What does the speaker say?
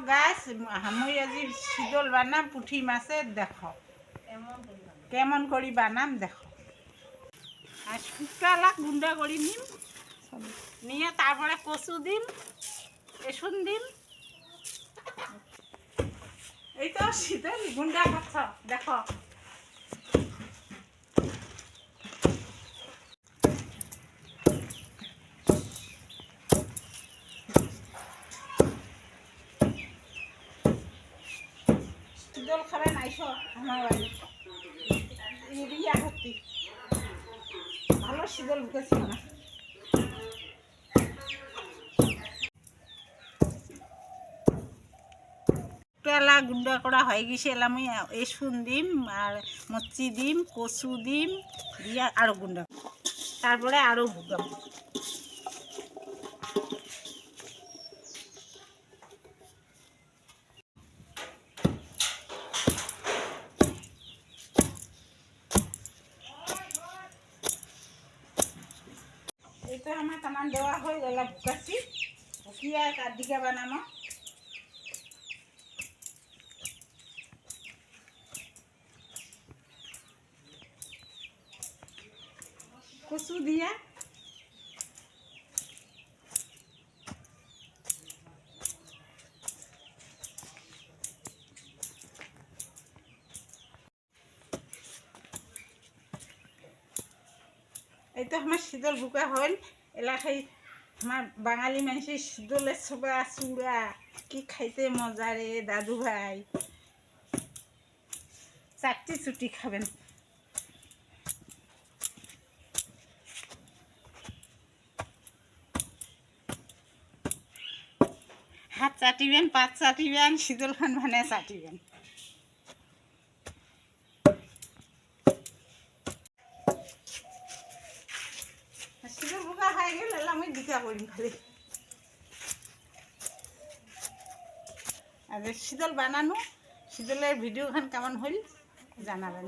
গাছ আমি আজি শীতল বানাম পুঁঠি মাছের দেখো কেমন করি বানাম দেখো। আর শুকটালা গুন্ডা করি নিম, নিয়ে তারপরে কচু দিম, রসুন দিম। এই তো শীতল গুন্ডা করছ দেখো। শীতল খাবেন আইসো আমার বাড়ি ইউরিয়া ভর্তি, ভালো শীতল ঢুকেছিল না। তেলা গুন্ডা করা হয়ে গেছে, এলাম রসুন দিম আর মচ্চি দিম, কচু দিম, দিয়ে আরও গুন্ডা, তারপরে আরও ভুগাম। এই তো আমার তামান দেওয়া হয়ে গেল, ভুকাছি ভুকিয়ে তার দিকে বানানো। কচু দিয়া এই তো আমার শীতল ভুকা হল। এলাকায় আমার বাঙালি মানুষের শীতলের ছোবা চূড়া কি খাইতে মজা রে দাদু ভাই, চারটি চুটি খাবেন। হাত চাটিবেন, পাত চাটিবেন, শীতল খান ভানে চাটিবেন। শীতল ভুকা হয়ে গেল, আমি দিকা করিম খালি। আর শীতল বানানো, শীতলের ভিডিওখান কেমন হইল জানাবেন।